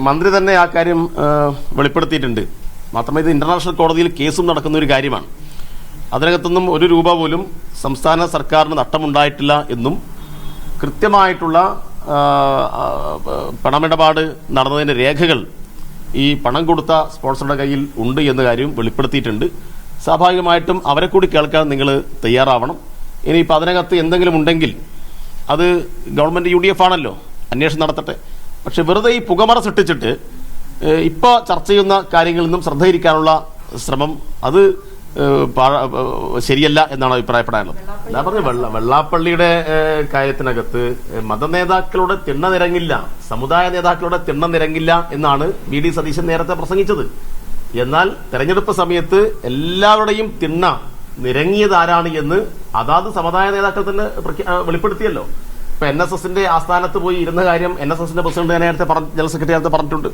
മന്ത്രി തന്നെ ആ കാര്യം വെളിപ്പെടുത്തിയിട്ടുണ്ട്. മാത്രമല്ല ഇത് ഇന്റർനാഷണൽ കോടതിയിൽ കേസും നടക്കുന്ന ഒരു കാര്യമാണ്. അതിനകത്തൊന്നും ഒരു രൂപ പോലും സംസ്ഥാന സർക്കാരിന് നഷ്ടമുണ്ടായിട്ടില്ല എന്നും കൃത്യമായിട്ടുള്ള പണമിടപാട് നടന്നതിന്റെ രേഖകൾ ഈ പണം കൊടുത്ത സ്പോൺസറുടെ കയ്യിൽ ഉണ്ട് എന്ന കാര്യം വെളിപ്പെടുത്തിയിട്ടുണ്ട്. സ്വാഭാവികമായിട്ടും അവരെ കൂടി കേൾക്കാൻ നിങ്ങൾ തയ്യാറാവണം. ഇനിയിപ്പോൾ അതിനകത്ത് എന്തെങ്കിലും ഉണ്ടെങ്കിൽ അത് ഗവൺമെന്റ് UDF ആണല്ലോ, അന്വേഷണം നടത്തട്ടെ. പക്ഷെ വെറുതെ ഈ പുകമറ സൃഷ്ടിച്ചിട്ട് ഇപ്പോൾ ചർച്ച ചെയ്യുന്ന കാര്യങ്ങളിൽ നിന്നും ശ്രദ്ധയിരിക്കാനുള്ള ശ്രമം അത് ശരിയല്ല എന്നാണ് അഭിപ്രായപ്പെടാനുള്ളത്. ഞാൻ പറഞ്ഞു വെള്ളാപ്പള്ളിയുടെ കാര്യത്തിനകത്ത് മതനേതാക്കളുടെ തിണ്ണ നിരങ്ങില്ല, സമുദായ നേതാക്കളുടെ തിണ്ണ നിരങ്ങില്ല എന്നാണ് VD സതീശൻ നേരത്തെ പ്രസംഗിച്ചത്. എന്നാൽ തെരഞ്ഞെടുപ്പ് സമയത്ത് എല്ലാവരുടെയും തിണ്ണ നിരങ്ങിയത് ആരാണ് എന്ന് അതാത് സമുദായ നേതാക്കൾ തന്നെ വെളിപ്പെടുത്തിയല്ലോ. ഇപ്പൊ NSSന്റെ ആസ്ഥാനത്ത് പോയി ഇരുന്ന കാര്യം NSSന്റെ പ്രസിഡന്റ് നേരത്തെ ജനറൽ സെക്രട്ടറി നേരത്തെ പറഞ്ഞിട്ടുണ്ട്.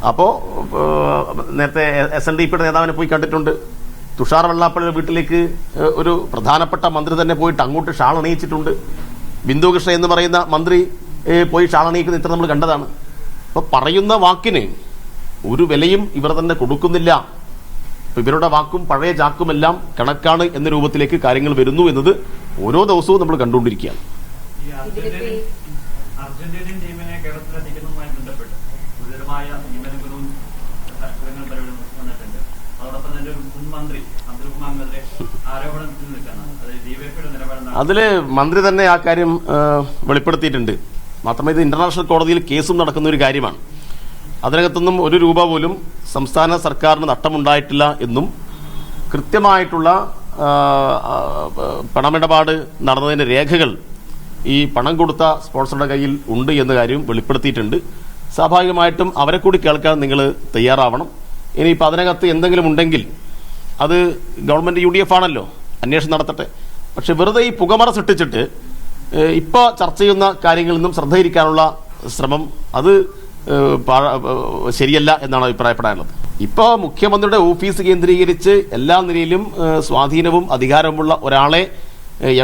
അപ്പോ നേരത്തെ SNDPയുടെ നേതാവിനെ പോയി കണ്ടിട്ടുണ്ട്. തുഷാർ വെള്ളാപ്പള്ളിയുടെ വീട്ടിലേക്ക് ഒരു പ്രധാനപ്പെട്ട മന്ത്രി തന്നെ പോയിട്ട് അങ്ങോട്ട് ഷാൾ അണിയിച്ചിട്ടുണ്ട്. ബിന്ദു കൃഷ്ണ എന്ന് പറയുന്ന മന്ത്രി പോയി ഷാൾ അണിയിക്കുന്ന ഇത്ര നമ്മൾ കണ്ടതാണ്. അപ്പൊ പറയുന്ന വാക്കിന് ഒരു വിലയും ഇവർ തന്നെ കൊടുക്കുന്നില്ല. ഇവരുടെ വാക്കും പഴയ ചാക്കുമെല്ലാം കണക്കാണ് എന്ന രൂപത്തിലേക്ക് കാര്യങ്ങൾ വരുന്നു എന്നത് ഓരോ ദിവസവും നമ്മൾ കണ്ടുകൊണ്ടിരിക്കുകയാണ്. അർജന്റീനിയൻ ടീമിനെ കേരളത്തിലെത്തിക്കുന്നതുമായി ബന്ധപ്പെട്ട് ഗുരുതരമായ നിയമനങ്ങളും വന്നിട്ടുണ്ട്. അതോടൊപ്പം തന്നെ മുൻ മന്ത്രി അബ്ദുൾകുമാറിനെതിരെ ആരോപണത്തിൽ നിൽക്കണം. DYFയുടെ നിലപാട് അതില് മന്ത്രി തന്നെ ആ കാര്യം വെളിപ്പെടുത്തിയിട്ടുണ്ട്. മാത്രമല്ല ഇത് ഇന്റർനാഷണൽ കോടതിയിൽ കേസും നടക്കുന്ന ഒരു കാര്യമാണ്. അതിനകത്തൊന്നും ഒരു രൂപ പോലും സംസ്ഥാന സർക്കാരിന് നഷ്ടമുണ്ടായിട്ടില്ല എന്നും കൃത്യമായിട്ടുള്ള പണമിടപാട് നടന്നതിന്റെ രേഖകൾ ഈ പണം കൊടുത്ത സ്പോൺസറുടെ കയ്യിൽ ഉണ്ട് എന്ന കാര്യം വെളിപ്പെടുത്തിയിട്ടുണ്ട്. സ്വാഭാവികമായിട്ടും അവരെ കൂടി കേൾക്കാൻ നിങ്ങൾ തയ്യാറാവണം. ഇനിയിപ്പോൾ അതിനകത്ത് എന്തെങ്കിലും ഉണ്ടെങ്കിൽ അത് ഗവൺമെന്റ് UDF ആണല്ലോ, അന്വേഷണം നടത്തട്ടെ. പക്ഷെ വെറുതെ ഈ പുകമറ സൃഷ്ടിച്ചിട്ട് ഇപ്പോൾ ചർച്ച ചെയ്യുന്ന കാര്യങ്ങളിൽ നിന്നും ശ്രദ്ധയിരിക്കാനുള്ള ശ്രമം അത് ശരിയല്ല എന്നാണ് അഭിപ്രായപ്പെടാനുള്ളത്. ഇപ്പോൾ മുഖ്യമന്ത്രിയുടെ ഓഫീസ് കേന്ദ്രീകരിച്ച് എല്ലാ നിലയിലും സ്വാധീനവും അധികാരവുമുള്ള ഒരാളെ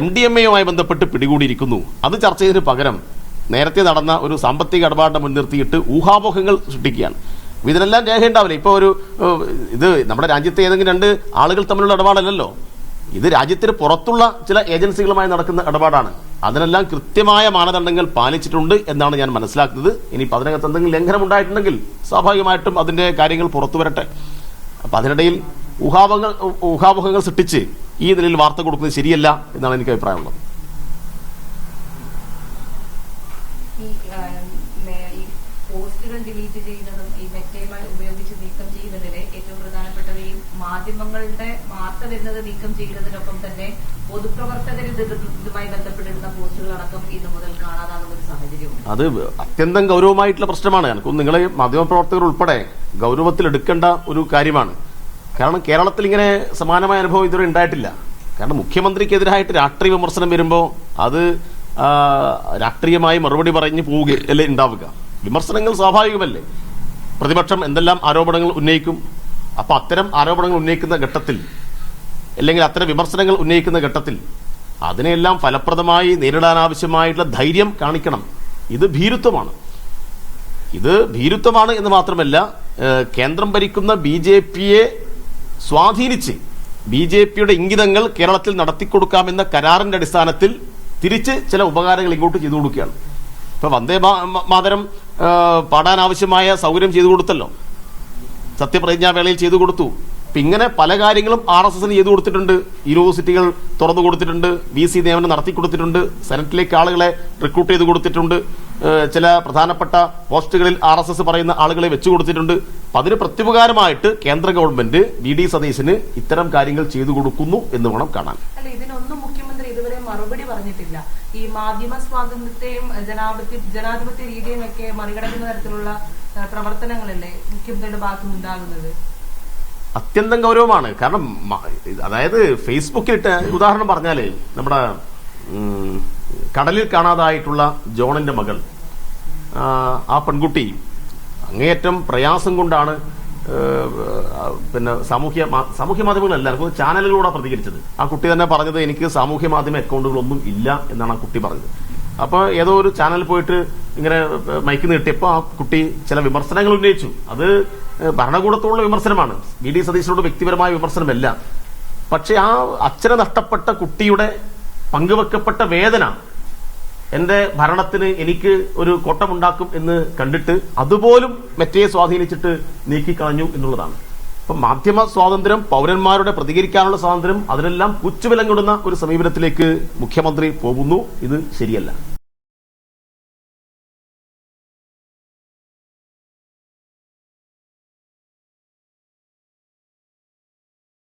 MDMAയുമായി ബന്ധപ്പെട്ട് പിടികൂടിയിരിക്കുന്നു. അത് ചർച്ച ചെയ്തതിന് പകരം നേരത്തെ നടന്ന ഒരു സാമ്പത്തിക ഇടപാടിനെ മുൻനിർത്തിയിട്ട് ഊഹാപോഹങ്ങൾ സൃഷ്ടിക്കുകയാണ്. ഇതിനെല്ലാം രേഖയുണ്ടാവില്ല. ഇപ്പോൾ ഇത് നമ്മുടെ രാജ്യത്തെ ഏതെങ്കിലും രണ്ട് ആളുകൾ തമ്മിലുള്ള ഇടപാടല്ലല്ലോ, ഇത് രാജ്യത്തിന് പുറത്തുള്ള ചില ഏജൻസികളുമായി നടക്കുന്ന ഇടപാടാണ്. അതിനെല്ലാം കൃത്യമായ മാനദണ്ഡങ്ങൾ പാലിച്ചിട്ടുണ്ട് എന്നാണ് ഞാൻ മനസ്സിലാക്കുന്നത്. ഇനിയിപ്പോൾ അതിനകത്ത് എന്തെങ്കിലും ലംഘനം ഉണ്ടായിട്ടുണ്ടെങ്കിൽ സ്വാഭാവികമായിട്ടും അതിന്റെ കാര്യങ്ങൾ പുറത്തു വരട്ടെ. അപ്പൊ അതിനിടയിൽ ഊഹാപോഹങ്ങൾ സൃഷ്ടിച്ച് ഈ നിലയിൽ വാർത്ത കൊടുക്കുന്നത് ശരിയല്ല എന്നാണ് എനിക്ക് അഭിപ്രായമുള്ളത്. പോസ്റ്റുകൾ ഡിലീറ്റ് ചെയ്യുന്നതും ഈ മെറ്റയുമായി ഉപയോഗിച്ച് നീക്കം ചെയ്യുന്നതിന് ഏറ്റവും പ്രധാനപ്പെട്ടത് ഈ മാധ്യമങ്ങളുടെ വാർത്ത വരുന്നത് നീക്കം ചെയ്യുന്നതിനൊപ്പം തന്നെ പൊതുപ്രവർത്തകർ ഇതുമായി ബന്ധപ്പെട്ടിരുന്ന പോസ്റ്റുകളടക്കം ഇന്നു മുതൽ കാണാതാകുന്ന ഒരു സാഹചര്യമുണ്ട്. അത് അത്യന്തം ഗൗരവമായിട്ടുള്ള പ്രശ്നമാണ്. എനിക്കും നിങ്ങളെ മാധ്യമപ്രവർത്തകർ ഉൾപ്പെടെ ഗൗരവത്തിലെടുക്കേണ്ട ഒരു കാര്യമാണ്. കാരണം കേരളത്തിൽ ഇങ്ങനെ സമാനമായ അനുഭവം ഇതുവരെ ഉണ്ടായിട്ടില്ല. കാരണം മുഖ്യമന്ത്രിക്കെതിരായിട്ട് രാഷ്ട്രീയ വിമർശനം വരുമ്പോൾ അത് രാഷ്ട്രീയമായി മറുപടി പറഞ്ഞു പോവുകയല്ലേ ഉണ്ടാവുക. വിമർശനങ്ങൾ സ്വാഭാവികമല്ലേ. പ്രതിപക്ഷം എന്തെല്ലാം ആരോപണങ്ങൾ ഉന്നയിക്കും. അപ്പൊ അത്തരം ആരോപണങ്ങൾ ഉന്നയിക്കുന്ന ഘട്ടത്തിൽ അല്ലെങ്കിൽ അത്തരം വിമർശനങ്ങൾ ഉന്നയിക്കുന്ന ഘട്ടത്തിൽ അതിനെല്ലാം ഫലപ്രദമായി നേരിടാൻ ആവശ്യമായിട്ടുള്ള ധൈര്യം കാണിക്കണം. ഇത് ഭീരുത്വമാണ് എന്ന് മാത്രമല്ല, കേന്ദ്രം ഭരിക്കുന്ന BJPയെ സ്വാധീനിച്ച് BJPയുടെ ഇംഗിതങ്ങൾ കേരളത്തിൽ നടത്തിക്കൊടുക്കാമെന്ന കരാറിന്റെ അടിസ്ഥാനത്തിൽ തിരിച്ച് ചില ഉപകാരങ്ങൾ ഇങ്ങോട്ട് ചെയ്തു കൊടുക്കുകയാണ്. ഇപ്പൊ വന്ദേ മാതരം പാടാൻ ആവശ്യമായ സൗകര്യം ചെയ്തു കൊടുത്തല്ലോ, സത്യപ്രതിജ്ഞാവേളയിൽ ചെയ്തു കൊടുത്തു. ഇങ്ങനെ പല കാര്യങ്ങളും RSSന് ചെയ്തു കൊടുത്തിട്ടുണ്ട്. യൂണിവേഴ്സിറ്റികൾ തുറന്നു കൊടുത്തിട്ടുണ്ട്, VC നിയമനം നടത്തി കൊടുത്തിട്ടുണ്ട്, സെനറ്റിലേക്ക് ആളുകളെ റിക്രൂട്ട് ചെയ്ത് കൊടുത്തിട്ടുണ്ട്, ചില പ്രധാനപ്പെട്ട പോസ്റ്റുകളിൽ RSS പറയുന്ന ആളുകളെ വെച്ചു കൊടുത്തിട്ടുണ്ട്. അതിന് പ്രത്യുപകാരമായിട്ട് കേന്ദ്ര ഗവൺമെന്റ് VD സതീശന് ഇത്തരം കാര്യങ്ങൾ ചെയ്തു കൊടുക്കുന്നു എന്ന് വേണം കാണാൻ. അല്ല, ഇതിനൊന്നും മുഖ്യമന്ത്രി ഇതുവരെ മറുപടി പറഞ്ഞിട്ടില്ല. ഈ മാധ്യമ സ്വാതന്ത്ര്യത്തെയും ജനാധിപത്യ രീതിയും ഒക്കെ മറികടക്കുന്ന തരത്തിലുള്ള പ്രവർത്തനങ്ങളല്ലേ മുഖ്യമന്ത്രിയുടെ ഭാഗത്തുനിന്ന് ഉണ്ടാകുന്നത്? അത്യന്തം ഗൗരവമാണ്. കാരണം അതായത് ഫേസ്ബുക്കിലിട്ട് ഉദാഹരണം പറഞ്ഞാല് നമ്മുടെ കടലിൽ കാണാതായിട്ടുള്ള ജോണിന്റെ മകൾ, ആ പെൺകുട്ടി അങ്ങേയറ്റം പ്രയാസം കൊണ്ടാണ് പിന്നെ സാമൂഹ്യ മാധ്യമങ്ങളല്ല, ചാനലുകളോടെ പ്രതികരിച്ചത്. ആ കുട്ടി തന്നെ പറഞ്ഞത് എനിക്ക് സാമൂഹ്യ മാധ്യമ അക്കൗണ്ടുകളൊന്നും ഇല്ല എന്നാണ് ആ കുട്ടി പറഞ്ഞത്. അപ്പൊ ഏതോ ഒരു ചാനൽ പോയിട്ട് ഇങ്ങനെ മൈക്ക് നീട്ടിയപ്പോൾ ആ കുട്ടി ചില വിമർശനങ്ങൾ ഉന്നയിച്ചു. അത് ഭരണകൂടത്തോടുള്ള വിമർശനമാണ്, വി.ഡി. സതീശനോട് വ്യക്തിപരമായ വിമർശനമല്ല. പക്ഷെ ആ അച്ഛനെ നഷ്ടപ്പെട്ട കുട്ടിയുടെ പങ്കുവെക്കപ്പെട്ട വേദന എന്റെ ഭരണത്തിന് എനിക്ക് ഒരു കോട്ടമുണ്ടാക്കും എന്ന് കണ്ടിട്ട് അതുപോലും മെറ്റയെ സ്വാധീനിച്ചിട്ട് നീക്കിക്കളഞ്ഞു എന്നുള്ളതാണ്. അപ്പൊ മാധ്യമ സ്വാതന്ത്ര്യം, പൗരന്മാരുടെ പ്രതികരിക്കാനുള്ള സ്വാതന്ത്ര്യം, അതിനെല്ലാം പുച്ചുവിലങ്ങിടുന്ന ഒരു സമീപനത്തിലേക്ക് മുഖ്യമന്ത്രി പോകുന്നു. ഇത് ശരിയല്ല.